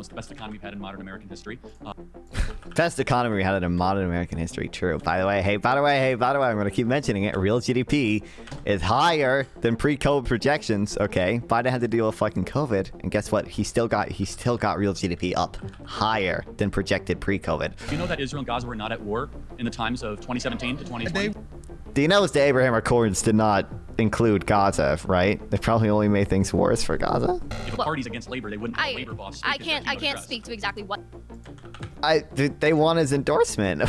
almost the best economy we've had in modern American history. Best economy we had in modern American history. True. By the way, I'm going to keep mentioning it. Real GDP is higher than pre-COVID projections. Okay, Biden had to deal with fucking COVID, and guess what? He still got real GDP up higher than projected pre-COVID. Do you know that Israel and Gaza were not at war in the times of 2017 to 2020? Do you know the Abraham Accords did not include Gaza, right? They probably only made things worse for Gaza. If a party's against labor, they wouldn't have a labor boss. I can't speak to exactly what. They want his endorsement.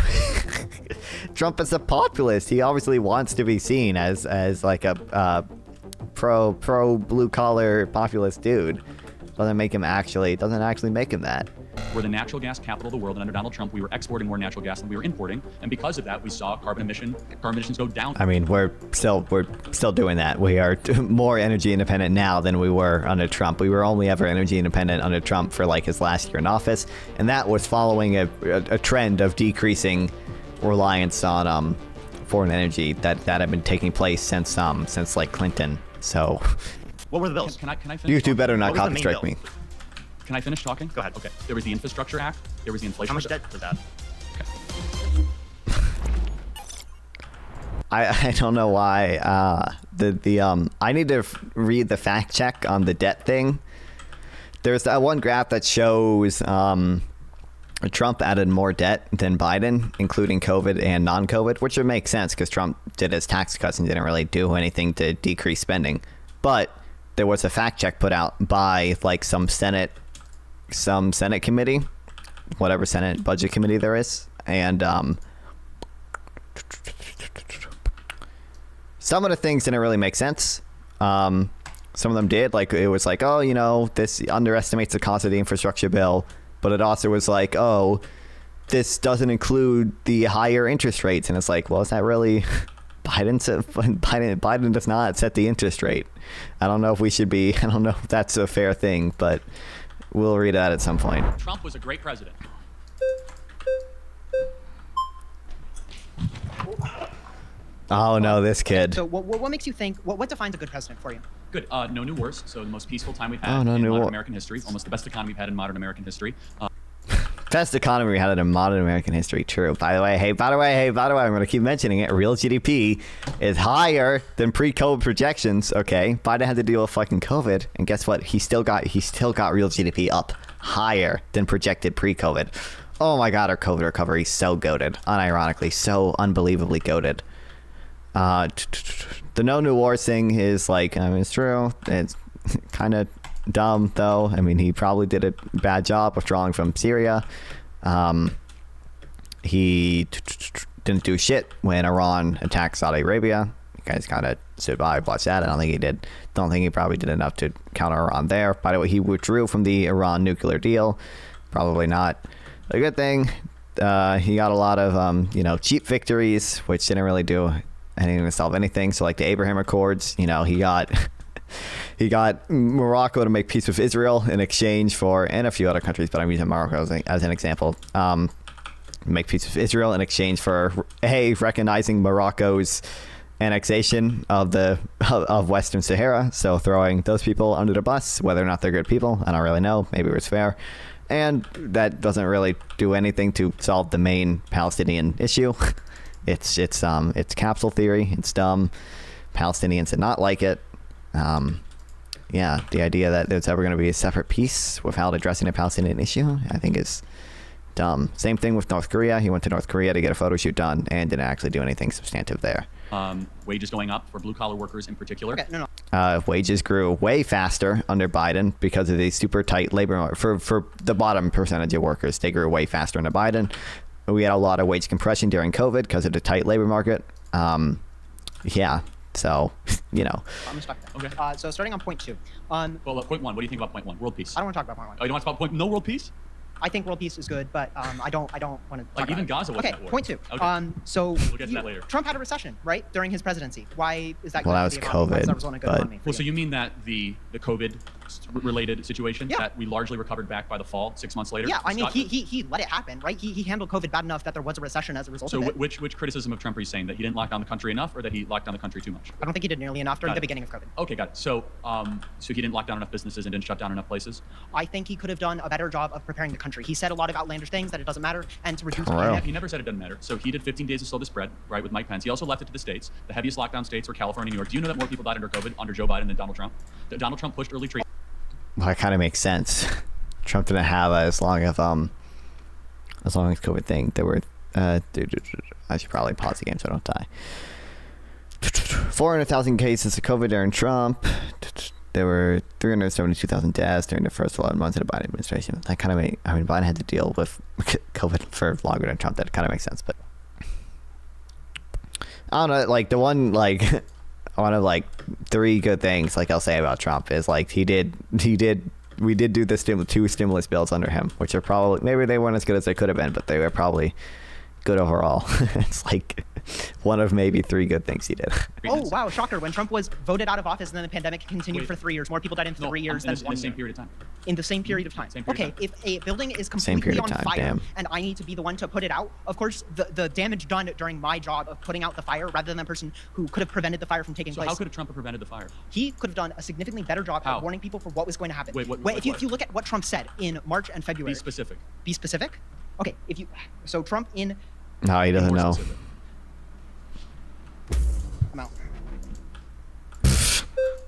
Trump is a populist. He obviously wants to be seen as like a pro blue collar populist dude. Doesn't actually make him that. We're the natural gas capital of the world, and under Donald Trump, we were exporting more natural gas than we were importing, and because of that, we saw carbon emissions go down. I mean, we're still doing that. We are more energy independent now than we were under Trump. We were only ever energy independent under Trump for like his last year in office, and that was following a trend of decreasing reliance on foreign energy that had been taking place since like Clinton. So, what were the bills? Can I finish? You two better not What was the copy main strike bill? me. Can I finish talking? Go ahead. Okay. There was the Infrastructure Act. There was the Inflation. How much debt was that? I don't know why. I need to read the fact check on the debt thing. There's that one graph that shows Trump added more debt than Biden, including COVID and non-COVID, which would make sense because Trump did his tax cuts and didn't really do anything to decrease spending. But there was a fact check put out by like some Senate committee, whatever Senate budget committee there is, and some of the things didn't really make sense. Some of them did, like it was like, oh, you know, this underestimates the cost of the infrastructure bill, but it also was like, oh, this doesn't include the higher interest rates, and it's like, well, is that really? Biden does not set the interest rate. I don't know if that's a fair thing, but we'll read that at some point. Trump was a great president. Oh no, this kid. So what makes you think, what defines a good president for you? Good. No new wars. So the most peaceful time we've had Oh, no in new modern war. American history. Almost the best economy we've had in modern American history. Best economy we had in modern American history. True. By the way, I'm going to keep mentioning it. Real GDP is higher than pre-COVID projections. Okay, Biden had to deal with fucking COVID, and guess what? He still got real GDP up higher than projected pre-COVID. Oh my God, our COVID recovery is so goated. Unironically, so unbelievably goated. The no new wars thing is like, I mean, it's true. It's kind of dumb though. I mean, he probably did a bad job withdrawing from Syria. He didn't do shit when Iran attacked Saudi Arabia. You guys kind of stood by, watch that. I don't think he did. Don't think he probably did enough to counter Iran there. By the way, he withdrew from the Iran nuclear deal. Probably not a good thing. He got a lot of cheap victories, which didn't really do anything to solve anything. So like the Abraham Accords, he got Morocco to make peace with Israel in exchange for, and a few other countries, but I'm using Morocco as an example. Make peace with Israel in exchange for recognizing Morocco's annexation of Western Sahara. So throwing those people under the bus, whether or not they're good people, I don't really know. Maybe it was fair. And that doesn't really do anything to solve the main Palestinian issue. It's capsule theory. It's dumb. Palestinians did not like it. The idea that there's ever going to be a separate peace without addressing the Palestinian issue, I think is dumb. Same thing with North Korea. He went to North Korea to get a photo shoot done and didn't actually do anything substantive there. Wages going up for blue collar workers in particular. Okay, no. Wages grew way faster under Biden because of the super tight labor market. For the bottom percentage of workers, they grew way faster under Biden. We had a lot of wage compression during COVID because of the tight labor market. So, I'm gonna stop there. Okay. So starting on point 2. Point 1. What do you think about point 1? World peace. I don't want to talk about point 1. Oh, you don't want to talk about no world peace? I think world peace is good, but I don't want to talk Like even about Gaza it. wasn't Okay, at war. point 2. Okay. So We'll get to that later. Trump had a recession, right, during his presidency. Why is that? Well, going that to was be a problem? Why is COVID, that result in a good but- economy for Well, so you? you mean that the COVID related situation Yeah. that we largely recovered back by the fall, 6 months later. Yeah, I mean, Scott- he let it happen, right? He handled COVID bad enough that there was a recession as a result So of it. which criticism of Trump are you saying? That he didn't lock down the country enough, or that he locked down the country too much? I don't think he did nearly enough during Got the it. beginning of COVID. Okay, got it. So so he didn't lock down enough businesses and didn't shut down enough places. I think he could have done a better job of preparing the country. He said a lot of outlandish things that it doesn't matter, and to reduce. Wow. He never said it doesn't matter. So he did 15 days to slow the spread, right, with Mike Pence. He also left it to the states. The heaviest lockdown states were California and New York. Do you know that more people died under COVID under Joe Biden than Donald Trump? That Donald Trump pushed early treatment. Well, that kind of makes sense. Trump didn't have as long as COVID thing. There were I should probably pause the game so I don't die. 400,000 cases of COVID during Trump. There were 372,000 deaths during the first 11 months of the Biden administration. That kind of Biden had to deal with COVID for longer than Trump. That kind of makes sense, but I don't know. Like the one, like one of like three good things, like I'll say about Trump is like we did do the two stimulus bills under him, which are probably, maybe they weren't as good as they could have been, but they were probably good overall. It's like one of maybe three good things he did. Oh wow, shocker! When Trump was voted out of office and then the pandemic continued for 3 years, more people died in 3 years than in 1 the same year. period of time. In the same period of time. Same period of Okay, time. if a building is Same completely period on of time, fire damn. and I need to be the one to put it out, of course the damage done during my job of putting out the fire, rather than the person who could have prevented the fire from taking So place. how could Trump have prevented the fire? He could have done a significantly better job How? at warning people for what was going to happen. Wait, what- if what? you look at what Trump said in March and February. Be specific. Be specific? Okay, so Trump in No, he doesn't More know. specific. I'm out.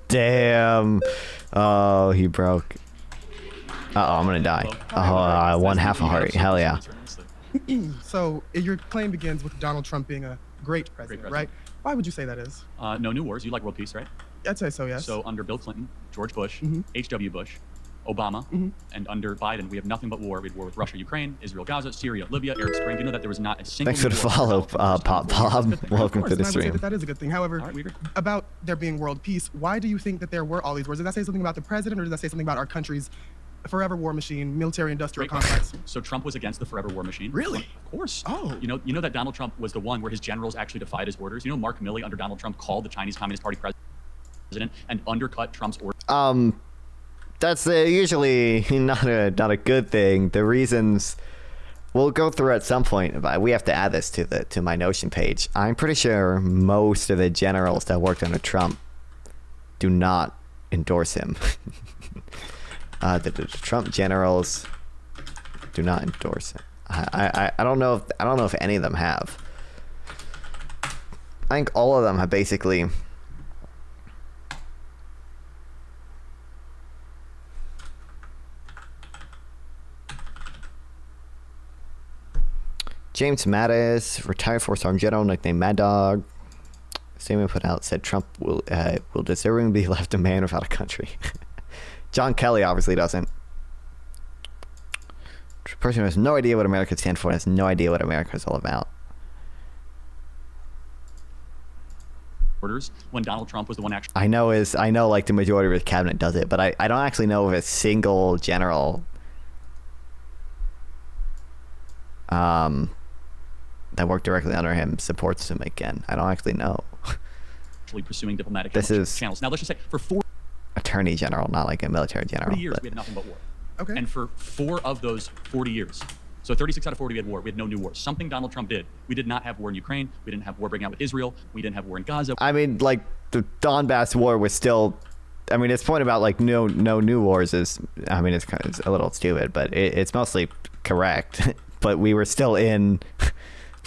Damn. Oh, he broke. Uh-oh, I'm gonna die. Oh, one half a heart. Hell yeah. So your claim begins with Donald Trump being a great president, president. right? Why would you say that is? No new wars. You like world peace, right? I'd say so, yes. So under Bill Clinton, George Bush, Mhm. H.W. Bush, Obama, and under Biden, we have nothing but war. We had war with Russia, Ukraine, Israel, Gaza, Syria, Libya, Arab Spring. Do you know that there was not a single Thanks for the new war follow, in the Pop first Bob. Of Welcome Of to course, the and I would say stream. that is a good thing. However, All right, we agree. about there being world peace, why do you think that there were all these wars? Does that say something about the president, or does that say something about our country's forever war machine, military-industrial Great complex? So Trump was against the forever war machine. Really? Of course. Oh. You know that Donald Trump was the one where his generals actually defied his orders. You know Mark Milley under Donald Trump called the Chinese Communist Party president and undercut Trump's orders. That's usually not a good thing. The reasons we'll go through at some point, but we have to add this to my Notion page. I'm pretty sure most of the generals that worked under Trump do not endorse him. The Trump generals do not endorse him. I don't know if any of them have. I think all of them have basically. James Mattis, retired four-star general, nicknamed Mad Dog. Statement put out said Trump will deservingly be left a man without a country. John Kelly obviously doesn't. Person who has no idea what America stands for and has no idea what America is all about. Orders when Donald Trump was the one actually. I know like the majority of his cabinet does it, but I don't actually know of a single general that worked directly under him supports him again. I don't actually know. Pursuing diplomatic This is- channels. Now let's just say for 40 Attorney general, not like a military general. years but- we had nothing but war. Okay. And for 4 of those 40 years, so 36 out of 40 we had war. We had no new wars. Something Donald Trump did. We did not have war in Ukraine. We didn't have war breaking out with Israel. We didn't have war in Gaza. I mean, like the Donbass war was still. I mean, his point about like no new wars is. I mean, it's a little stupid, but it's mostly correct. But we were still in.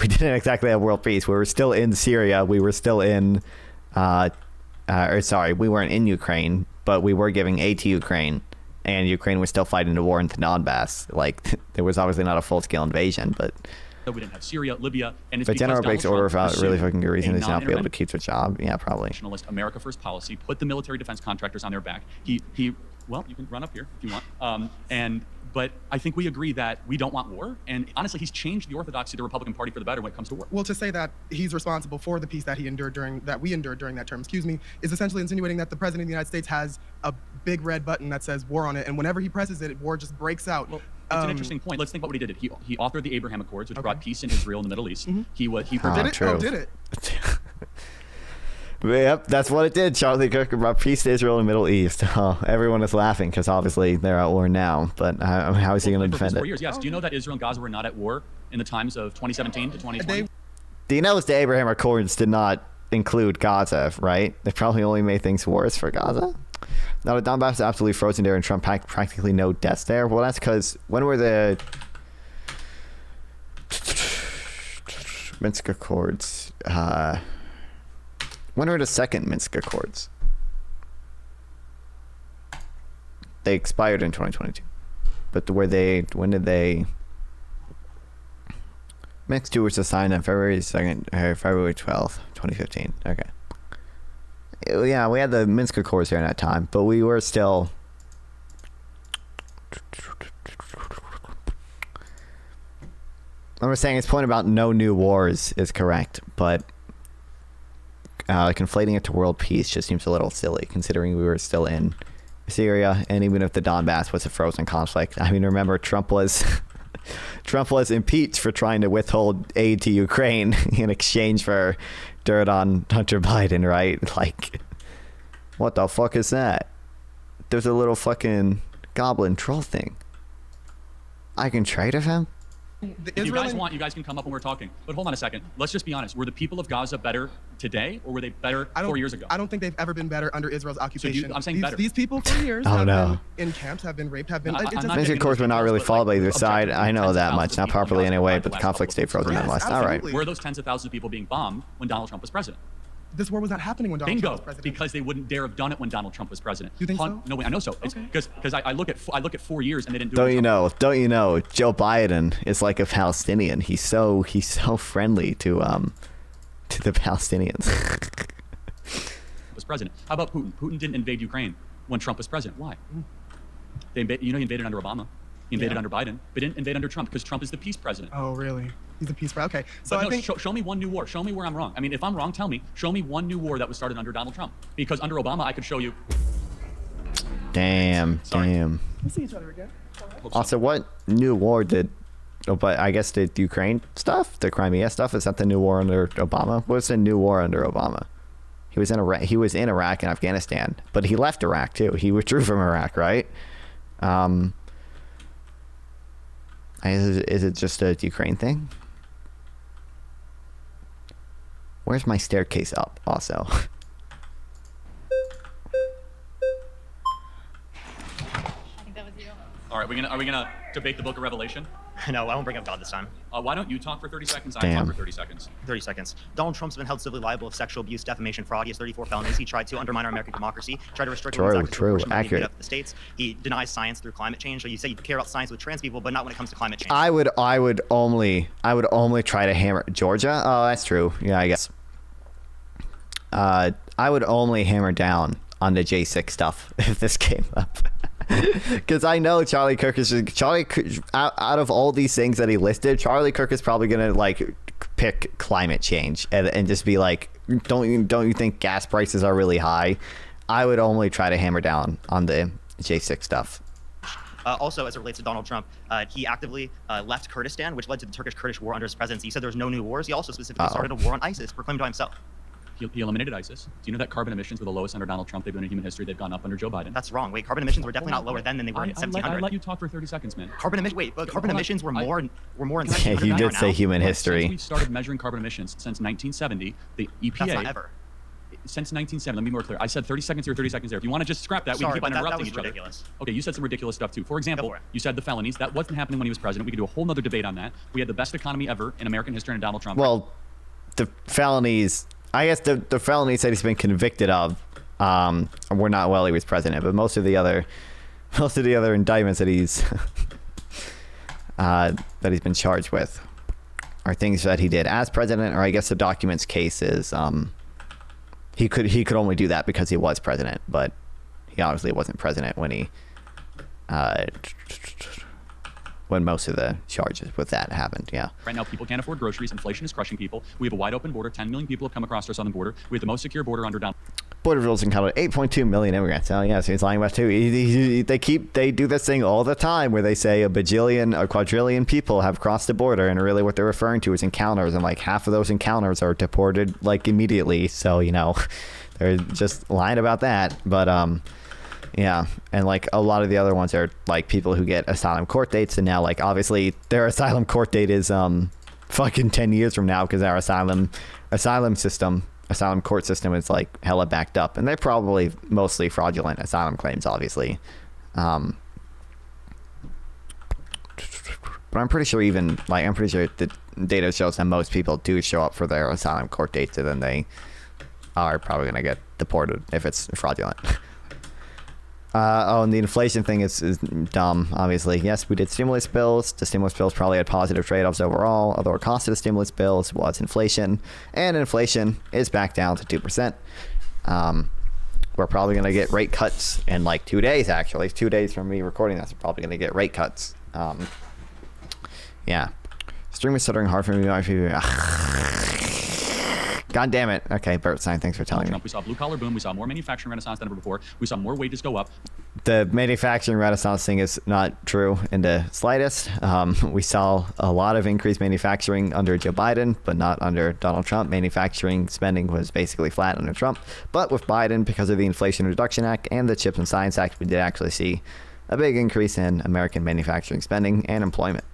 We didn't exactly have world peace. We were still in Syria. We were still in. We weren't in Ukraine, but we were giving aid to Ukraine, and Ukraine was still fighting the war in the Donbass. Like there was obviously not a full-scale invasion, but. We didn't have Syria, Libya, and it's If a general because breaks Donald order Trump without really pursued fucking good reason, a he's not be able to non-interventionist keep their job. Yeah, probably. America First policy, put the military defense contractors on their back. He well, you can run up here if you want. But I think we agree that we don't want war. And honestly, he's changed the orthodoxy of the Republican Party for the better when it comes to war. Well, to say that he's responsible for the peace that we endured during that term, is essentially insinuating that the president of the United States has a big red button that says war on it, and whenever he presses it, war just breaks out. Well, it's an interesting point. Let's think about what he did. He authored the Abraham Accords, which Okay. brought peace in Israel and the Middle East. He Did it? True. Oh, did it? Yep, that's what it did. Charlie Kirk brought peace to Israel and the Middle East. Oh, everyone is laughing because obviously they're at war now. But how is he going to defend For it? years, yes. Do you know that Israel and Gaza were not at war in the times of 2017 to 2020? Do you know the Abraham Accords did not include Gaza, right? They probably only made things worse for Gaza. Now, the Donbass is absolutely frozen there, and Trump had practically no deaths there. Well, that's because when were the Minsk Accords? When were the second Minsk Accords? They expired in 2022. But when did they... Minsk 2 was signed on February 2nd, February 12th, 2015. Okay. Yeah, we had the Minsk Accords here in that time, but we were still... I'm saying his point about no new wars is correct, but conflating it to world peace just seems a little silly, considering we were still in Syria, and even if the Donbass was a frozen conflict. I mean, remember, Trump was impeached for trying to withhold aid to Ukraine in exchange for dirt on Hunter Biden, right? Like, what the fuck is that? There's a little fucking goblin troll thing. I can trade with him? If you guys want, you guys can come up when we're talking. But hold on a second. Let's just be honest. Were the people of Gaza better today, or were they better 4 years ago? I don't think they've ever been better under Israel's occupation. I'm saying better. These people for years have been in camps, have been raped, have been... Minsk Accords were not really followed by either side. I know that much. Not properly anyway, but the conflict stayed frozen nonetheless. All right. Were those tens of thousands of people being bombed when Donald Trump was president? This war was not happening when Donald Trump was president. Because they wouldn't dare have done it when Donald Trump was president. You think so? No way, I know so. It's because I look at 4 years and they didn't do Don't it. Don't you know? Joe Biden is like a Palestinian. He's so friendly to the Palestinians. Was president. How about Putin? Putin didn't invade Ukraine when Trump was president. Why? He invaded under Obama. He invaded under Biden, but didn't invade under Trump because Trump is the peace president. Oh, really? He's a peace president. Okay. So but I think... show me one new war. Show me where I'm wrong. I mean, if I'm wrong, tell me. Show me one new war that was started under Donald Trump. Because under Obama, I could show you. Damn. We'll see each other again. Also, what new war did... Oh, but I guess the Ukraine stuff? The Crimea stuff? Is that the new war under Obama? What's the new war under Obama? He was in Iraq and Afghanistan. But he left Iraq, too. He withdrew from Iraq, right? Is it just a Ukraine thing? Where's my staircase up, also? I think that was you. All right, are we gonna debate the Book of Revelation? No, I won't bring up God this time. Why don't you talk for 30 seconds? I Damn. talk for 30 seconds. 30 seconds. Donald Trump's been held civilly liable of sexual abuse, defamation, fraud. He has 34 felonies. He tried to undermine our American democracy, tried to restrict women's access to abortion when he beat up the states. He denies science through climate change. So you say you care about science with trans people, but not when it comes to climate change. I would only try to hammer Georgia. Oh, that's true. Yeah, I guess. I would only hammer down on the J6 stuff if this came up. Because I know Charlie Kirk out of all these things that he listed, Charlie Kirk is probably gonna like pick climate change and just be like, don't you think gas prices are really high? I would only try to hammer down on the J6 stuff. Also, as it relates to Donald Trump, he actively left Kurdistan, which led to the Turkish-Kurdish war under his presidency. He said there was no new wars. He also specifically started a war on ISIS, proclaimed by himself. He eliminated ISIS. Do you know that carbon emissions were the lowest under Donald Trump they've been in human history? They've gone up under Joe Biden. That's wrong. Wait, carbon emissions were definitely not lower then than they were in 1700. I let you talk for 30 seconds, man. Carbon emissions were more in Yeah, you did say human history. Since we started measuring carbon emissions since 1970, the EPA. That's not ever. Since 1970, let me be more clear. I said 30 seconds here, 30 seconds there. If you want to just scrap that, we can keep on interrupting each other. Ridiculous. Okay, you said some ridiculous stuff too. For example, you said the felonies. That wasn't happening when he was president. We could do a whole nother debate on that. We had the best economy ever in American history under Donald Trump. Well, the felonies, I guess the felonies that he's been convicted of were not while he was president, but most of the other indictments that he's been charged with are things that he did as president, or I guess the documents case is he could only do that because he was president, but he obviously wasn't president when most of the charges with that happened. Yeah. Right now, people can't afford groceries. Inflation is crushing people. We have a wide open border. 10 million people have come across our southern border. We have the most secure border under Donald. border rules encountered 8.2 million immigrants. Oh yeah, so he's lying about two. They do this thing all the time where they say a bajillion or quadrillion people have crossed the border, and really what they're referring to is encounters, and like half of those encounters are deported like immediately. So they're just lying about that. But yeah, and like a lot of the other ones are like people who get asylum court dates, and now like obviously their asylum court date is fucking 10 years from now because our asylum court system is like hella backed up, and they're probably mostly fraudulent asylum claims, obviously. But I'm pretty sure the data shows that most people do show up for their asylum court dates, and then they are probably going to get deported if it's fraudulent. And the inflation thing is dumb, obviously. Yes, we did stimulus bills. The stimulus bills probably had positive trade-offs overall, although the cost of the stimulus bills was inflation, and inflation is back down to 2%. We're probably going to get rate cuts in like 2 days, actually. 2 days from me recording this, we're probably going to get rate cuts. Yeah. Stream is stuttering hard for me. God damn it. Okay, Bert Stein, thanks for telling me. We saw blue collar boom. We saw more manufacturing renaissance than ever before. We saw more wages go up. The manufacturing renaissance thing is not true in the slightest. We saw a lot of increased manufacturing under Joe Biden, but not under Donald Trump. Manufacturing spending was basically flat under Trump. But with Biden, because of the Inflation Reduction Act and the Chips and Science Act, we did actually see a big increase in American manufacturing spending and employment.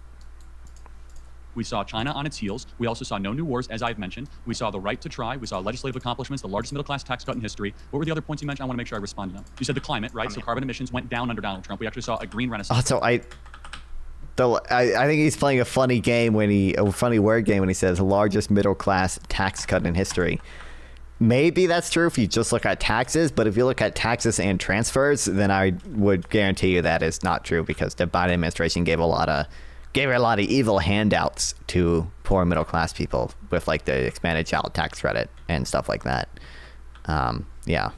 We saw China on its heels. We also saw no new wars, as I've mentioned. We saw the right to try. We saw legislative accomplishments, the largest middle-class tax cut in history. What were the other points you mentioned? I want to make sure I respond to them. You said the climate, right? So carbon emissions went down under Donald Trump. We actually saw a green renaissance. Also, I think he's playing a funny word game when he says largest middle-class tax cut in history. Maybe that's true if you just look at taxes, but if you look at taxes and transfers, then I would guarantee you that is not true, because the Biden administration gave a lot of evil handouts to poor middle class people with like the expanded child tax credit and stuff like that. Yeah.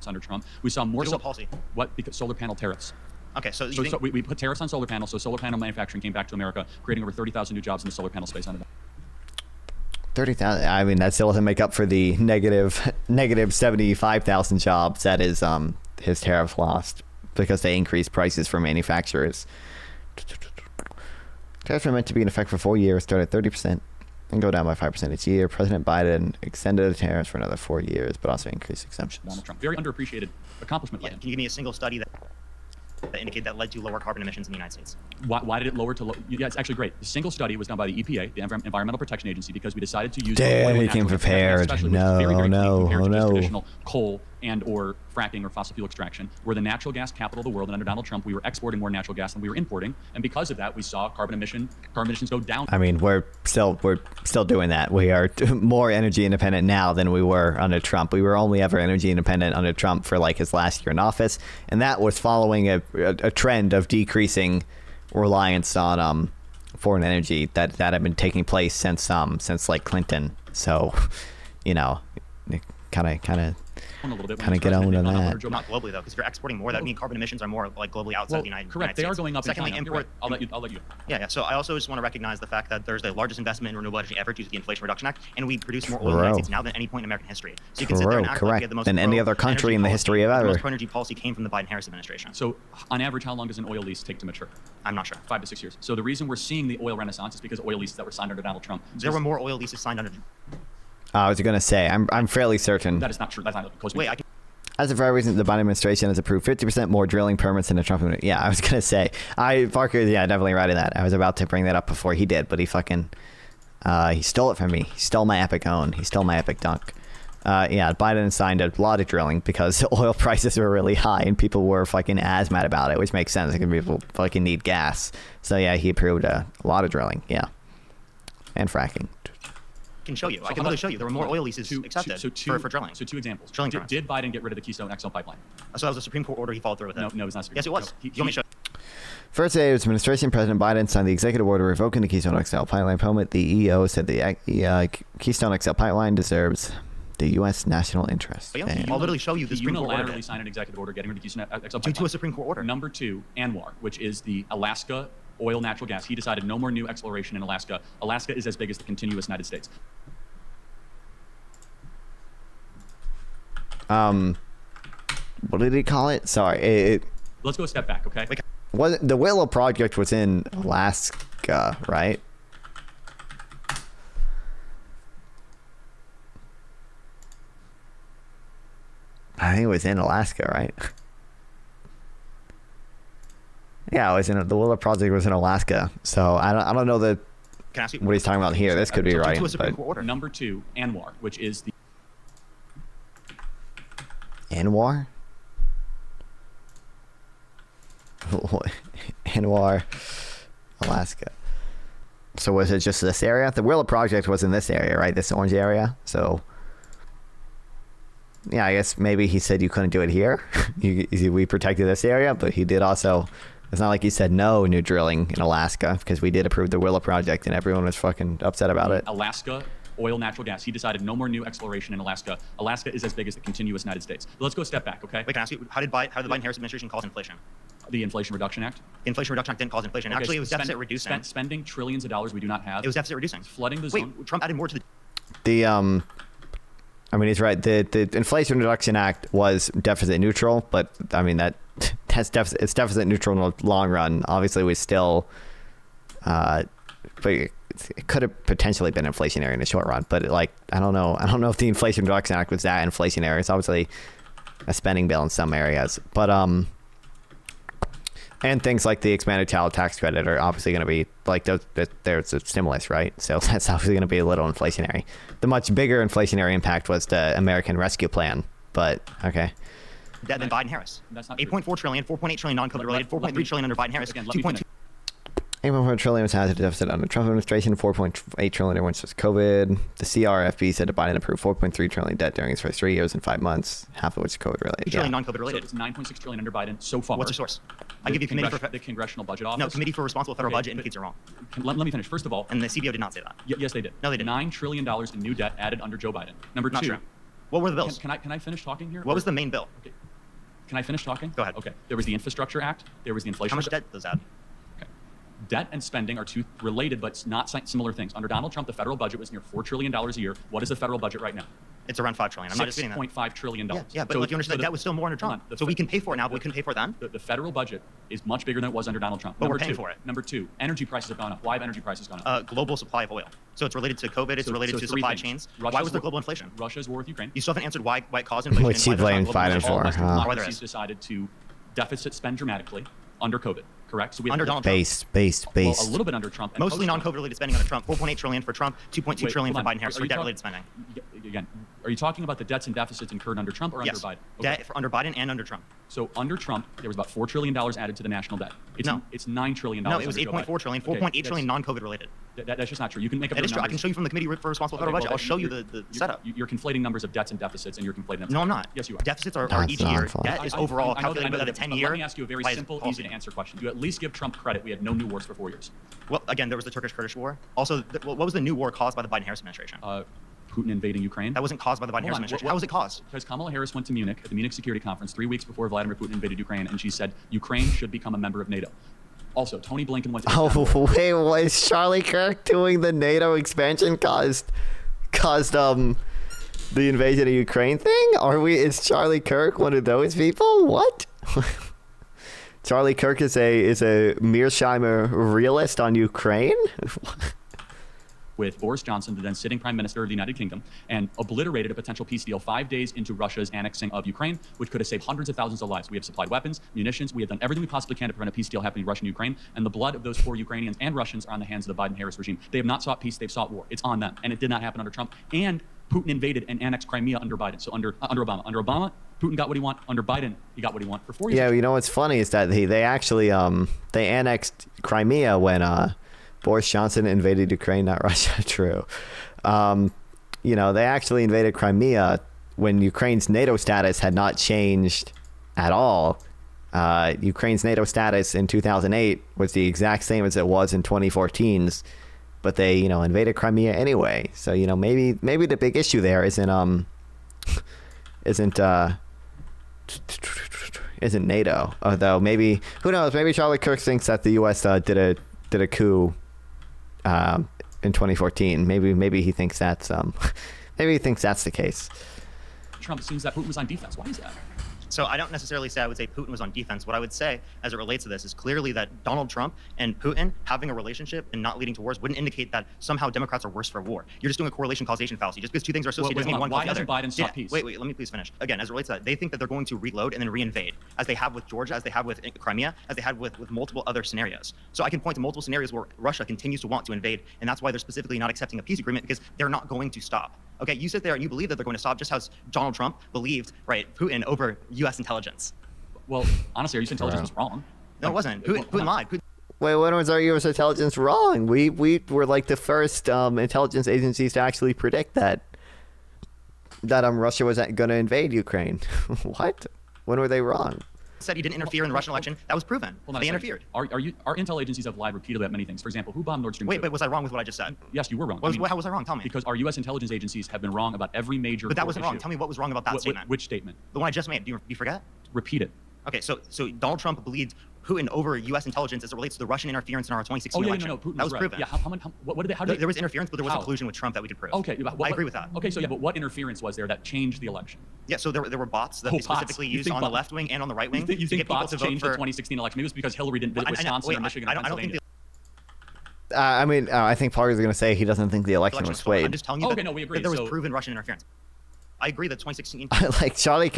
Under Trump, we saw more policy. What? Because solar panel tariffs. Okay, so we put tariffs on solar panels, so solar panel manufacturing came back to America, creating over 30,000 new jobs in the solar panel space under that. 30,000. I mean, that still doesn't make up for the negative 75,000 jobs that is his tariff lost, because they increased prices for manufacturers. Tariffs were meant to be in effect for 4 years, start at 30% and go down by 5% each year. President Biden extended the tariffs for another 4 years, but also increased exemptions. Donald Trump, very underappreciated accomplishment. Yeah, can you give me a single study that indicate that led to lower carbon emissions in the United States? Why did it lower to low? Yeah, it's actually great. The single study was done by the EPA, the Environmental Protection Agency, because we decided to use Damn, oil he and came natural gas, prepared. especially, which is very, very clean compared to just no. traditional coal and or fracking or fossil fuel extraction. We're the natural gas capital of the world, and under Donald Trump, we were exporting more natural gas than we were importing, and because of that, we saw carbon emissions go down. I mean, we're still doing that. We are more energy independent now than we were under Trump. We were only ever energy independent under Trump for like his last year in office, and that was following a trend of decreasing reliance on foreign energy that had been taking place since like Clinton. So, kind of get on to that. Not globally though, because if you're exporting more, that would mean carbon emissions are more like globally outside the United States. Correct. They are going up. Secondly, in China. I'll let you. Yeah. So I also just want to recognize the fact that there's the largest investment in renewable energy ever due to the Inflation Reduction Act, and we produce more oil in the United States now than any point in American history. So you can sit there and act like we had the most than any other country in the history of ever. The most pro-energy policy came from the Biden-Harris administration. So on average, how long does an oil lease take to mature? I'm not sure. 5 to 6 years. So the reason we're seeing the oil renaissance is because oil leases that were signed under Donald Trump. There were more oil leases signed under. I was going to say, I'm fairly certain. That is not true. That's not because wait. As of very recent, the Biden administration has approved 50% more drilling permits than the Trump administration. Yeah, I was going to say. Parker, definitely right in that. I was about to bring that up before he did, but he he stole it from me. He stole my epic own. He stole my epic dunk. Biden signed a lot of drilling because oil prices were really high and people were fucking mad about it, which makes sense because people fucking need gas. So yeah, he approved a lot of drilling. Yeah. And fracking. Can show you. I can literally show you. There were more oil leases accepted for drilling. So 2 examples. Drilling did Biden get rid of the Keystone XL pipeline? So that was a Supreme Court order. He followed through with it. No, it's not. Yes, it was. No, you want me to show? First day of his administration, President Biden signed the executive order revoking the Keystone XL pipeline permit. The EO said the Keystone XL pipeline deserves the U.S. national interest. I'll literally show you the Supreme Court order. He unilaterally signed an executive order getting rid of the Keystone XL pipeline. Due to a Supreme Court order. Number 2, ANWR, which is the Alaska oil natural gas. He decided no more new exploration in Alaska. Alaska is as big as the continuous United States. What did he call it? Sorry, Let's go a step back, okay? the Willow Project was in Alaska, right? I think it was in Alaska, right? Yeah, it was in the Willow Project was in Alaska. So I don't know Can I ask you what he's talking about here. This could be right. to a Supreme But Court order? Number 2, Anwar, which is the Anwar? Anwar, Alaska. So was it just this area? The Willow Project was in this area, right? This orange area. So yeah, I guess maybe he said you couldn't do it here. We protected this area, but he did also. It's not like he said no new drilling in Alaska, because we did approve the Willow Project and everyone was fucking upset about it. Alaska oil, natural gas. He decided no more new exploration in Alaska. Alaska is as big as the continuous United States. But let's go a step back, okay? Wait, can I ask you, how did the Biden-Harris administration cause inflation? The Inflation Reduction Act. The Inflation Reduction Act didn't cause inflation. Okay, Actually, it was deficit reducing. Spending trillions of dollars we do not have. It was deficit reducing. Flooding the Wait, zone. Trump added more to the... The I mean, he's right. The Inflation Reduction Act was deficit neutral, but I mean it's deficit neutral in the long run. Obviously, we still, but it could have potentially been inflationary in the short run. But I don't know if the Inflation Reduction Act was that inflationary. It's obviously a spending bill in some areas, but and things like the expanded child tax credit are obviously going to be like there's a stimulus, right? So that's obviously going to be a little inflationary. The much bigger inflationary impact was the American Rescue Plan, but okay. Debt than Biden-Harris. That's not 8.4 trillion, 4.8 trillion non-COVID related, 4.3 trillion under Biden-Harris, Again, let me 2.2 finish. 8.4 trillion was hazard deficit under Trump administration, 4.8 trillion once was COVID. The CRFB said that Biden approved 4.3 trillion debt during his first 3 years and 5 months, half of which is COVID related. trillion Yeah. non-COVID So related. it's 9.6 trillion under Biden so far. What's your source? I give you committee for... the Congressional Budget Office. No, Committee for Responsible Federal Okay, Budget but- indicates you're wrong. Let me finish. First of all, And the CBO did not say that. yes, they did. No, they didn't. $9 trillion in new debt added under Joe Biden. Number Not 2. true. What were the bills? Can I finish talking here? What was the main bill? Okay. Can I finish talking? Go ahead. Okay. There was the Infrastructure Act. There was the Inflation. How much debt does that? Okay. Debt and spending are two related but not similar things. Under Donald Trump, the federal budget was near $4 trillion a year. What is the federal budget right now? It's around 5 trillion. I'm not disputing that. $6.5 trillion. Yeah, but like you understand, that was still more under Trump. So we can pay for it now, but we couldn't pay for it then? The federal budget is much bigger than it was under Donald Trump. But we're Number paying two, for it. Number 2, energy prices have gone up. Why have energy prices gone up? Global supply of oil. So it's related to COVID, it's related to three supply things. chains. Russia's why was there war- global inflation? Russia's war with Ukraine. You still haven't answered why it caused inflation. What's and he why there's not blaming global Biden inflation. for? All Western Huh? Why there democracies is. decided to deficit spend dramatically under COVID, correct? So we Under have Donald Trump. Based. well, a little bit under Trump. And Mostly post-Trump. non-COVID related spending under Trump. 4.8 trillion for Trump, 2.2 Wait, trillion for hold on. Biden-Harris Are for you debt-related talk- spending. Again, are you talking about the debts and deficits incurred under Trump or under Yes. Biden? Debt under Biden and under Trump. So under Trump, there was about $4 trillion added to the national debt. No. It's $9 trillion. No, it was under Joe 8.4 Biden. trillion, Okay, 4.8 trillion non-COVID related. That's just not true. You can make up That those is true. I numbers. can show you from the Committee for Responsible Federal Okay, Budget. well, I'll show you the setup. You're conflating numbers of debts and deficits, and you're conflating them. No, I'm not. Yes, you are. Deficits are That's each not year. fun. Debt is I overall know that- calculated by the but 10-year. Let me ask you a very by his simple, policy. easy to answer question. Do you at least give Trump credit? We had no new wars for 4 years. Well, again, there was the Turkish-Kurdish war. Also, what was the new war caused by the Biden-Harris administration? Putin invading Ukraine. That wasn't caused by the Biden-Harris administration. How was it caused? Because Kamala Harris went to Munich at the Munich Security Conference 3 weeks before Vladimir Putin invaded Ukraine, and she said Ukraine should become a member of NATO. Also, Tony Blinken went to Oh wait, was Charlie Kirk doing the NATO expansion caused the invasion of Ukraine thing? Is Charlie Kirk one of those people? What? Charlie Kirk is a Mearsheimer realist on Ukraine? with Boris Johnson, the then sitting Prime Minister of the United Kingdom, and obliterated a potential peace deal 5 days into Russia's annexing of Ukraine, which could have saved hundreds of thousands of lives. We have supplied weapons, munitions. We have done everything we possibly can to prevent a peace deal happening in Russia and Ukraine. And the blood of those poor Ukrainians and Russians are on the hands of the Biden-Harris regime. They have not sought peace. They've sought war. It's on them. And it did not happen under Trump. And Putin invaded and annexed Crimea under Biden. So under Obama. Under Obama, Putin got what he wanted. Under Biden, he got what he wanted for 4 years. Yeah, you know what's funny is that they actually they annexed Crimea when Boris Johnson invaded Ukraine, not Russia. True. You know, they actually invaded Crimea when Ukraine's NATO status had not changed at all. Ukraine's NATO status in 2008 was the exact same as it was in 2014's, but they, you know, invaded Crimea anyway. So, you know, maybe the big issue there isn't NATO. Although maybe, who knows? Maybe Charlie Kirk thinks that the U.S. did a coup in 2014. Maybe he thinks that's the case. Trump assumes that Putin was on defense. Why is that? So I don't necessarily say I would say Putin was on defense. What I would say, as it relates to this, is clearly that Donald Trump and Putin having a relationship and not leading to wars wouldn't indicate that somehow Democrats are worse for war. You're just doing a correlation causation fallacy. Just because two things are associated doesn't mean one why causes the other. hasn't Biden sought peace? Wait, let me please finish. Again, as it relates to that, they think that they're going to reload and then reinvade, as they have with Georgia, as they have with Crimea, as they had with multiple other scenarios. So I can point to multiple scenarios where Russia continues to want to invade, and that's why they're specifically not accepting a peace agreement, because they're not going to stop. Okay, you sit there and you believe that they're going to stop, just as Donald Trump believed, right, Putin over U.S. intelligence. Well, honestly, our U.S. intelligence was wrong. No, it wasn't. Putin lied. Wait, when was our U.S. intelligence wrong? We were like the first intelligence agencies to actually predict that Russia was going to invade Ukraine. What? When were they wrong? Said he didn't interfere in the Russian election. That was proven. They interfered. Our intel agencies have lied repeatedly about many things. For example, who bombed Nord Stream 2? Wait, but was I wrong with what I just said? Yes, you were wrong. How was I wrong? Tell me. Because our U.S. intelligence agencies have been wrong about every major. But that wasn't wrong. issue. Tell me what was wrong about that statement. Which statement? The one I just made. Do you forget? Repeat it. Okay, so Donald Trump believed Putin over U.S. intelligence as it relates to the Russian interference in our 2016 election. No, Putin that was right. proven. Yeah, how did there was interference, but there was how? a collusion with Trump that we could prove. Okay, I agree with that. Okay, so yeah, but what interference was there that changed the election? Yeah, so there were bots that they specifically used on the left wing and on the right wing. You think bots to vote changed for the 2016 election? Maybe it was because Hillary didn't visit Wisconsin or Michigan or Pennsylvania. I think Parker's going to say he doesn't think the election was swayed. I'm just telling you okay, no, we agree. that there was proven Russian interference. I agree that 2016. Like Charlie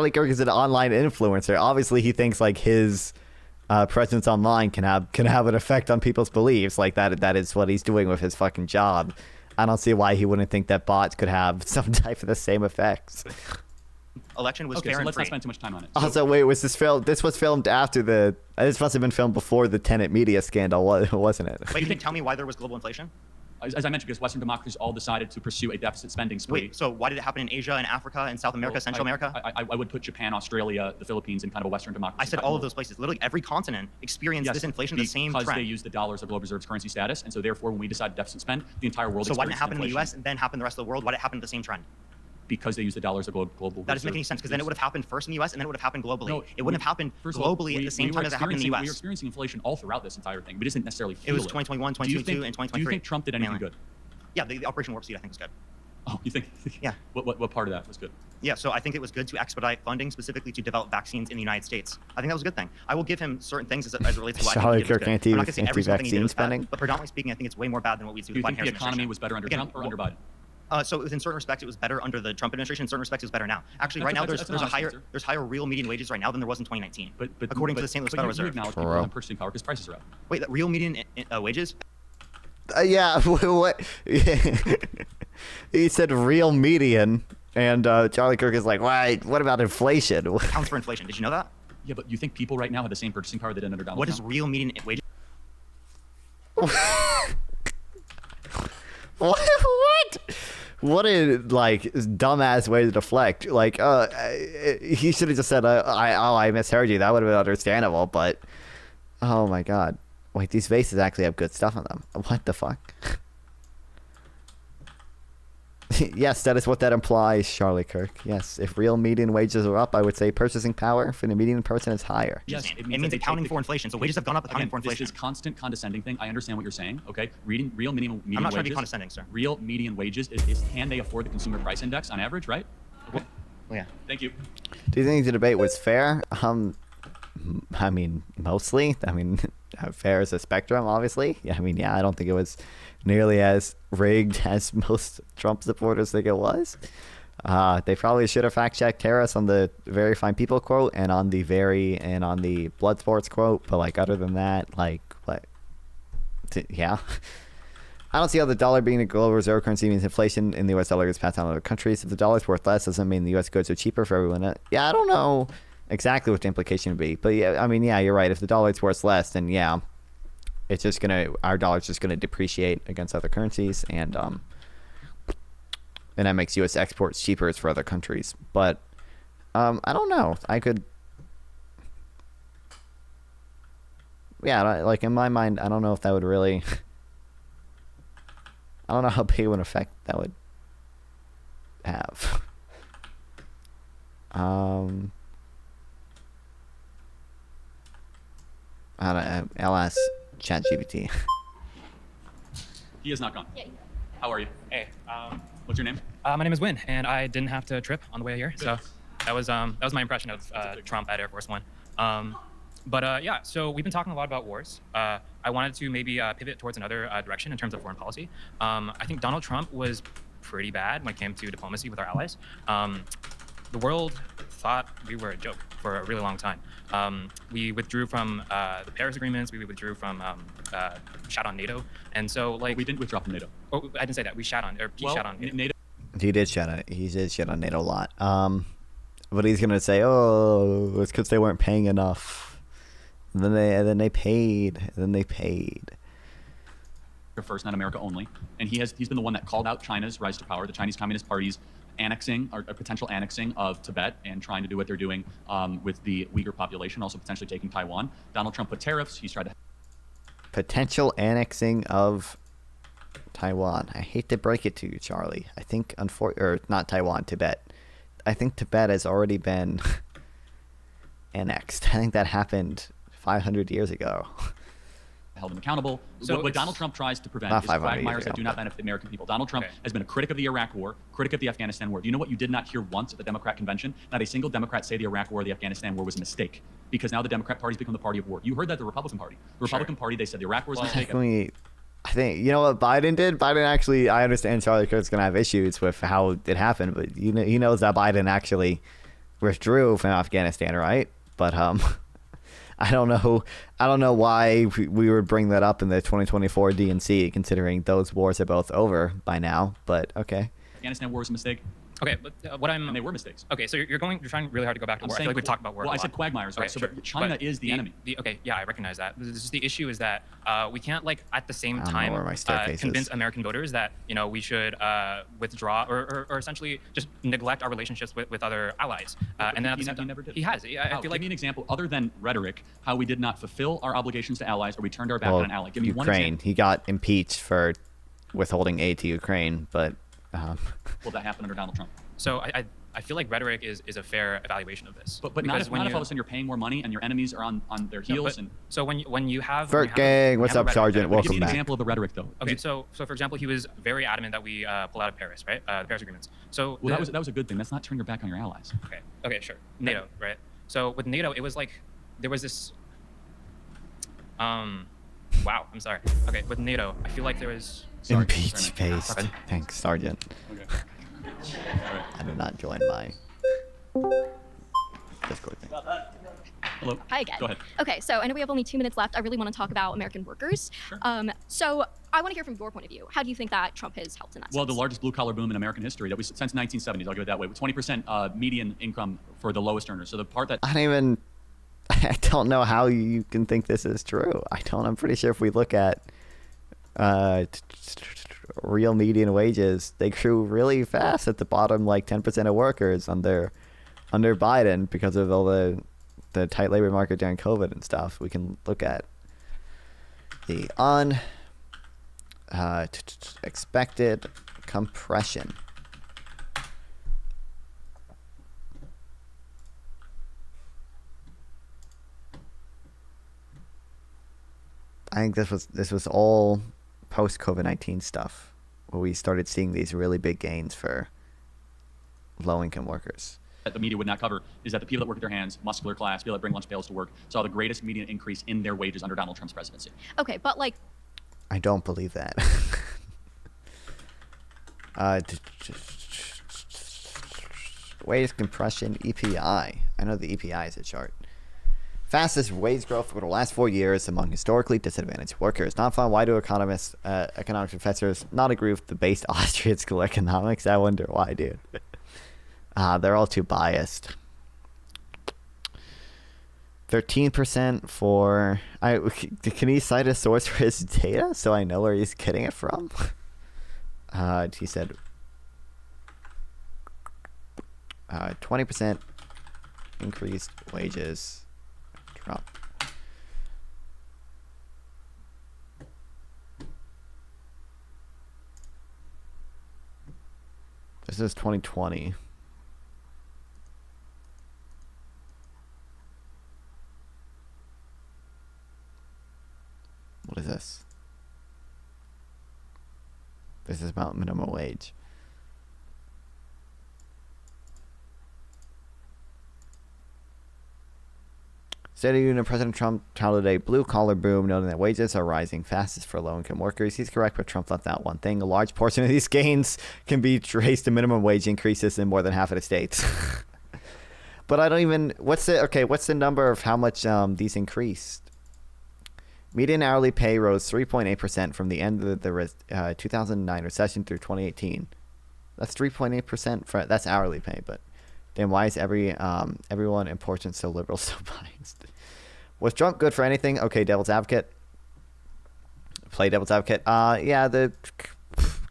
Kirk is an online influencer. Obviously, he thinks like his presence online can have an effect on people's beliefs. Like that is what he's doing with his fucking job. I don't see why he wouldn't think that bots could have some type of the same effects. Election was okay, fair so and let's free. not spend too much time on it. Also, wait, was this filmed? This was filmed after the. This must have been filmed before the Tenet media scandal, wasn't it? Wait, can you tell me why there was global inflation? As I mentioned, because Western democracies all decided to pursue a deficit spending spree. Wait, so why did it happen in Asia and Africa and South America, Central America? I would put Japan, Australia, the Philippines in kind of a Western democracy. I said all of those places. Literally every continent experienced this inflation, the same trend. Because they use the dollars of global reserves currency status, and so therefore when we decide deficit spend, the entire world. So why didn't it happen in the inflation. U.S. and then happen in the rest of the world? Why did it happen to the same trend? Because they use the dollars of global. That doesn't make any sense, because then it would have happened first in the U.S. and then it would have happened globally. No, it wouldn't have happened globally at the same time as it happened in the U.S. We were experiencing inflation all throughout this entire thing. We didn't necessarily feel it. Was 2021, 2022, and 2023. Do you think Trump did anything good? Yeah, the Operation Warp Speed I think was good. Oh, you think? Yeah. What part of that was good? Yeah, so I think it was good to expedite funding specifically to develop vaccines in the United States. I think that was a good thing. I will give him certain things as it relates to what I think he did was good. I'm not going to say every single thing he did was bad, but predominantly speaking, I think it's way more bad than what we see with the Biden administration. Do you think the economy was better under Trump or under Biden? So in certain respects, it was better under the Trump administration. In certain respects, it was better now. Actually, right now, there's higher real median wages right now than there was in 2019. But according to the St. Louis Federal Reserve. You acknowledge people have purchasing power because prices are up. Wait, that real median wages? Yeah. What? He said real median, and Charlie Kirk is like, "Why? What about inflation?" It counts for inflation. Did you know that? Yeah, but you think people right now have the same purchasing power they did under Donald Trump? What is real median wages? What? What a dumbass way to deflect. Like, he should have just said, I misheard you. That would have been understandable. But, oh my god, wait, these vases actually have good stuff on them. What the fuck? Yes, that is what that implies, Charlie Kirk. Yes, if real median wages are up, I would say purchasing power for the median person is higher. Yes, it means accounting for inflation. So wages have gone up accounting for inflation. This constant condescending thing. I understand what you're saying. Okay, real median wages. I'm not trying to be condescending, sir. Real median wages is can they afford the consumer price index on average, right? Okay. Well, yeah. Thank you. Do you think the debate was fair? I mean, mostly. I mean, fair is a spectrum, obviously. Yeah, I mean, yeah, I don't think it was nearly as rigged as most Trump supporters think it was. They probably should have fact-checked Harris on the very fine people quote and on the blood sports quote. But other than that, yeah. I don't see how the dollar being a global reserve currency means inflation in the U.S. dollar is passed on to other countries. If the dollar's worth less, doesn't mean the U.S. goods are cheaper for everyone. Yeah, I don't know exactly what the implication would be, but yeah, I mean, yeah, you're right. If the dollar's worth less, then yeah, it's just our dollar's just gonna depreciate against other currencies, and that makes U.S. exports cheaper for other countries. But I don't know. I could, yeah, in my mind, I don't know if that would really. I don't know how big of an effect that would have. I'll ask ChatGPT. He is not gone. Yeah. How are you? Hey, What's your name? My name is Win, and I didn't have to trip on the way here. So that was my impression of Trump at Air Force One. Yeah, so we've been talking a lot about wars. I wanted to maybe pivot towards another direction in terms of foreign policy. I think Donald Trump was pretty bad when it came to diplomacy with our allies. The world thought we were a joke for a really long time. We withdrew from the Paris agreements. We withdrew from shat on NATO, and so like we didn't withdraw from NATO. Oh, I didn't say that. We shat on, or he shat on NATO. He did shit on NATO a lot. But he's gonna say, "Oh, it's because they weren't paying enough." And then they paid. First, not America only. And he's been the one that called out China's rise to power, the Chinese Communist Party's annexing or potential annexing of Tibet and trying to do what they're doing with the Uyghur population, also potentially taking Taiwan. Donald Trump put tariffs. He's tried to potential annexing of Taiwan. I hate to break it to you, Charlie. I think or not Taiwan, Tibet. I think Tibet has already been annexed. I think that happened 500 years ago. held him accountable. So what Donald Trump tries to prevent is quagmires that do not benefit the American people. Donald Trump has been a critic of the Iraq War, critic of the Afghanistan War. Do you know what you did not hear once at the Democrat convention? Not a single Democrat say the Iraq War or the Afghanistan War was a mistake, because now the Democrat Party's become the party of war. You heard that the Republican Party. The Republican Party, they said the Iraq War was a mistake. I think, you know what Biden did? Biden actually, I understand Charlie Kirk's going to have issues with how it happened, but he knows that Biden actually withdrew from Afghanistan, right? But I don't know why we would bring that up in the 2024 DNC, considering those wars are both over by now. But okay. Afghanistan war was a mistake. Okay, but and they were mistakes. Okay, so you're trying really hard to go back to war. I feel like we've talked about war. Well, I said quagmires, right? Okay, So sure. China is the enemy. Okay, yeah, I recognize that. The issue is that we can't, like, at the same time convince American voters that we should withdraw or essentially just neglect our relationships with other allies. And then at the same time, he never did. He has. I feel like. Give me an example other than rhetoric, how we did not fulfill our obligations to allies or we turned our back on an ally. Give me one example. He got impeached for withholding aid to Ukraine, but. Will that happen under Donald Trump? So I feel like rhetoric is a fair evaluation of this. But not if all of a sudden you're paying more money and your enemies are on their heels. So when you have Kirk gang, what's up, Sergeant? Welcome back. Give me an example of the rhetoric, though. Okay, so for example, he was very adamant that we pull out of Paris, right? The Paris agreements. So that was a good thing. That's not turning your back on your allies. Okay, sure. NATO, right? So with NATO, it was like there was this. Wow, I'm sorry. Okay, with NATO, I feel like there was. Impeach based. Thanks, Sergeant. Okay. I did not join my Discord thing. Hello. Hi again. Go ahead. Okay, so I know we have only 2 minutes left. I really want to talk about American workers. Sure. So I want to hear from your point of view. How do you think that Trump has helped in that Well, sense? the largest blue-collar boom in American history that we since 1970s. I'll give it that way. With 20% median income for the lowest earners. So the part that I don't know how you can think this is true. I'm pretty sure if we look at real median wages, they grew really fast at the bottom, like 10% of workers under Biden because of all the tight labor market during COVID and stuff. We can look at the expected compression. I think this was all post COVID-19 stuff, where we started seeing these really big gains for low-income workers. That the media would not cover is that the people that work with their hands, muscular class, people that bring lunch pails to work, saw the greatest median increase in their wages under Donald Trump's presidency. Okay, but like. I don't believe that. Wage compression, EPI. I know the EPI is a chart. Fastest wage growth over the last 4 years among historically disadvantaged workers. Not found. Why do economics, economics professors not agree with the base Austrian school economics? I wonder why, dude. They're all too biased. 13% for. Can he cite a source for his data so I know where he's getting it from? He said 20% increased wages. Trump. This is 2020. What is this? This is about minimum wage. State of Union President Trump touted a blue-collar boom, noting that wages are rising fastest for low-income workers. He's correct, but Trump left out one thing. A large portion of these gains can be traced to minimum wage increases in more than half of the states. But I don't even... What's the number of how much these increased? Median hourly pay rose 3.8% from the end of the 2009 recession through 2018. That's 3.8% for... That's hourly pay, but... Then why is everyone important so liberal so biased? Was Trump good for anything? Okay, devil's advocate. Play devil's advocate. Yeah, the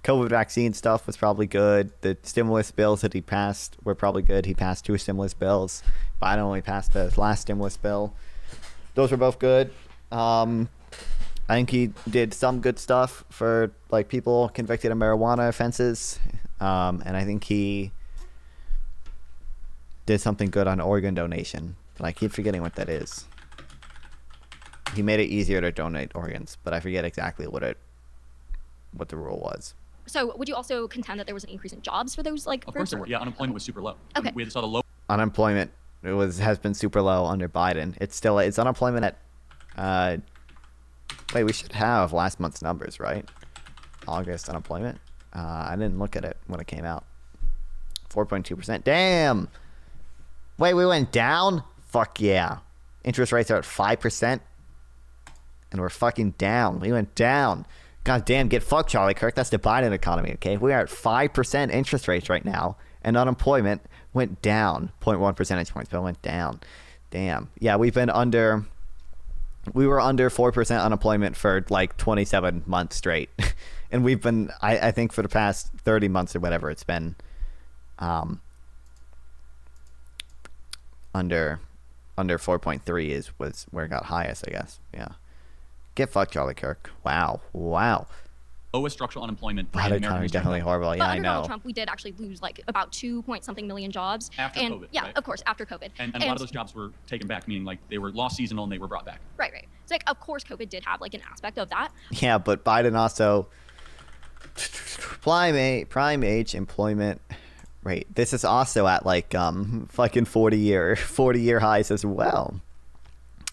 COVID vaccine stuff was probably good. The stimulus bills that he passed were probably good. He passed 2 stimulus bills. Biden only passed the last stimulus bill. Those were both good. I think he did some good stuff for like people convicted of marijuana offenses. And I think he did something good on organ donation, but I keep forgetting what that is. He made it easier to donate organs, but I forget exactly what the rule was. So would you also contend that there was an increase in jobs for those like Of groups? course there were. Yeah, unemployment was super low. Okay. We saw the low. Unemployment has been super low under Biden. It's unemployment at wait, we should have last month's numbers, right? August unemployment. I didn't look at it when it came out. 4.2%. Damn. Wait, we went down? Fuck yeah. Interest rates are at 5%. And we're fucking down. We went down. God damn, get fucked, Charlie Kirk. That's the Biden economy, okay? We are at 5% interest rates right now. And unemployment went down. 0.1 percentage points, but it went down. Damn. Yeah, we were under 4% unemployment for like 27 months straight. And we've been, I think for the past 30 months or whatever, it's been under 4.3 was where it got highest, I guess. Yeah. Get fucked, Charlie Kirk. Wow. lowest structural unemployment in Biden American economy history. definitely horrible. But Yeah, I under know. Donald Trump, we did actually lose like about 2 point something million jobs. After and, COVID, yeah, right? of course, after COVID. And a lot of those jobs were taken back, meaning like they were lost seasonal and they were brought back. Right. So like, of course, COVID did have like an aspect of that. Yeah, but Biden also prime age employment rate. This is also at like fucking 40-year highs as well.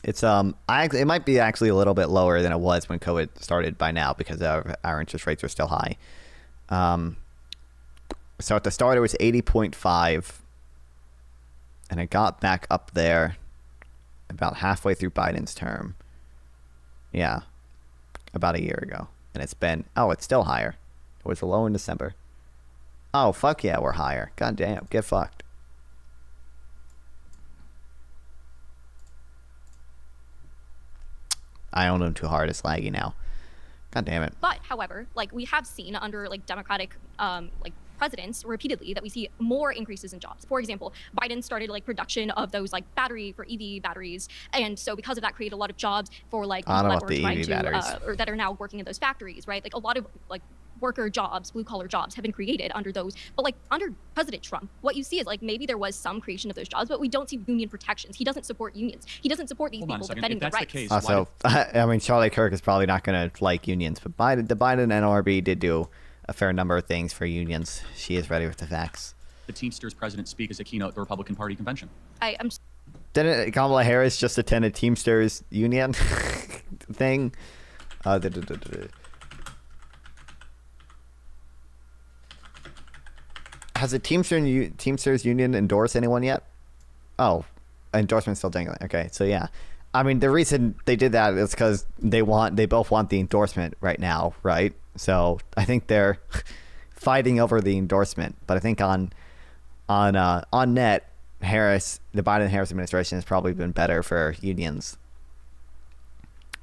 It's it might be actually a little bit lower than it was when COVID started by now because our interest rates are still high. So at the start it was 80.5 and it got back up there about halfway through Biden's term. Yeah. About a year ago. And it's been it's still higher. It was a low in December. Oh, fuck yeah, we're higher. God damn, get fucked. I own them too hard. It's laggy now. God damn it. But however, like we have seen under like Democratic like presidents repeatedly that we see more increases in jobs. For example, Biden started like production of those like EV batteries, and so because of that created a lot of jobs for like I don't know people about the EV batteries. or that are now working in those factories, right? Like a lot of like worker jobs, blue collar jobs have been created under those. But like under President Trump, what you see is like maybe there was some creation of those jobs, but we don't see union protections. He doesn't support unions. He doesn't support these Hold on a people second. defending If their that's the rights. case, why Also, I mean, Charlie Kirk is probably not going to like unions, but the Biden NLRB did do a fair number of things for unions. She is ready with the facts. the Teamsters president speak as a keynote at the Republican Party convention? I'm Didn't Kamala Harris just attend a Teamsters union thing? Has the Teamsters union endorsed anyone yet? Oh, endorsement's still dangling. Okay, so yeah. I mean, the reason they did that is because they both want the endorsement right now, right? So I think they're fighting over the endorsement. But I think on net, the Biden-Harris administration has probably been better for unions.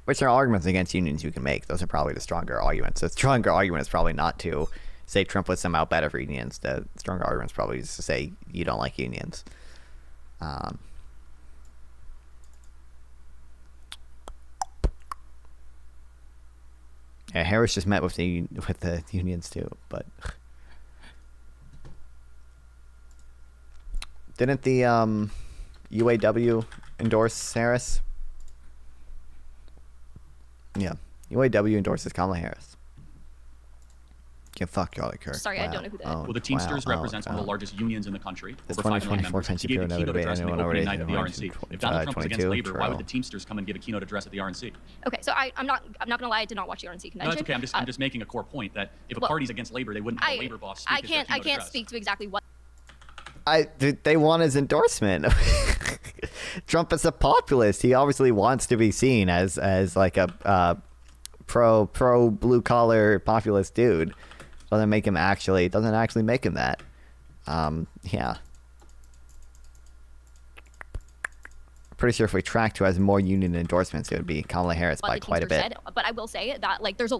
Which are arguments against unions you can make. Those are probably the stronger arguments. The stronger argument is probably not to say Trump was somehow better for unions. The stronger argument is probably just to say you don't like unions. Yeah, Harris just met with the unions too, but didn't the UAW endorse Harris? Yeah, UAW endorses Kamala Harris. Yeah, fuck Charlie Kirk. Sorry, I don't know who that is. Well, the Teamsters represents one of the largest unions in the country. It's Over 5 million 2024 members. He gave a never keynote debate address on the anyone opening over night of the 18, RNC. If Donald Trump was against 22, labor, why would true. the Teamsters come and give a keynote address at the RNC? Okay, so I'm not gonna lie, I did not watch the RNC No, convention. that's okay. I'm just making a core point that if a well, party's against labor, they wouldn't have a labor boss speak I as their can't keynote address. speak to exactly what. They want his endorsement. Trump is a populist. He obviously wants to be seen as like a pro blue collar populist dude. Doesn't actually make him that. Yeah. Pretty sure if we tracked who has more union endorsements, it would be Kamala Harris by the quite a Teamsters bit. said, but I will say that like there's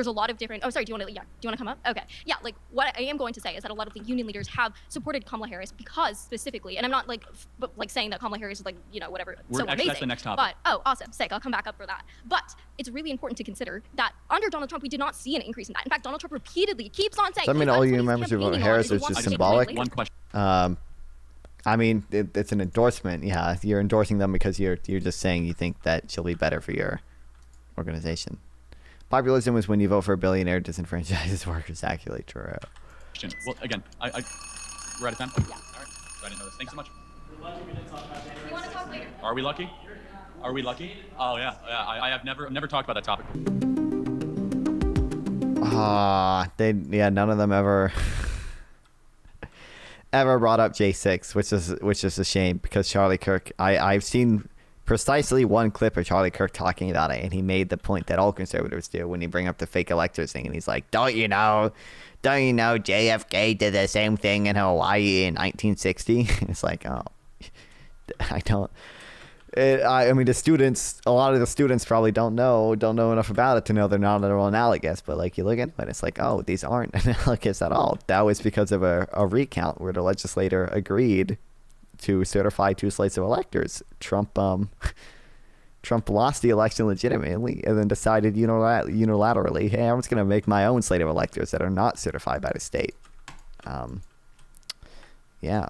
a lot of different. Oh, sorry. Do you want to come up? Okay. Yeah. Like what I am going to say is that a lot of the union leaders have supported Kamala Harris because specifically, and I'm not like saying that Kamala Harris is like whatever so Actually, amazing. that's the next topic. But awesome, sick. I'll come back up for that. But it's really important to consider that under Donald Trump, we did not see an increase in that. In fact, Donald Trump repeatedly keeps on saying. Does that mean that all is what union he's members who vote campaigning Harris on, is he just wants to take symbolic? away One question. I mean, it's an endorsement. Yeah, you're endorsing them because you're just saying you think that she'll be better for your organization. Populism is when you vote for a billionaire disenfranchises workers. Accurately true. Well, again, we're out of time. Yeah. All right. I didn't know this. Thanks so much. We want to talk later. Are we lucky? Are we lucky? Oh yeah. I have never talked about that topic. None of them ever brought up J6, which is a shame because Charlie Kirk. I've seen precisely one clip of Charlie Kirk talking about it, and he made the point that all conservatives do when you bring up the fake electors thing, and he's like, don't you know JFK did the same thing in Hawaii in 1960? It's like, oh, I don't. I mean, a lot of the students probably don't know enough about it to know they're not at all analogous. But like you look at it, it's like, oh, these aren't analogous at all. That was because of a recount where the legislator agreed to certify 2 slates of electors. Trump lost the election legitimately and then decided unilaterally, hey, I'm just going to make my own slate of electors that are not certified by the state. Yeah.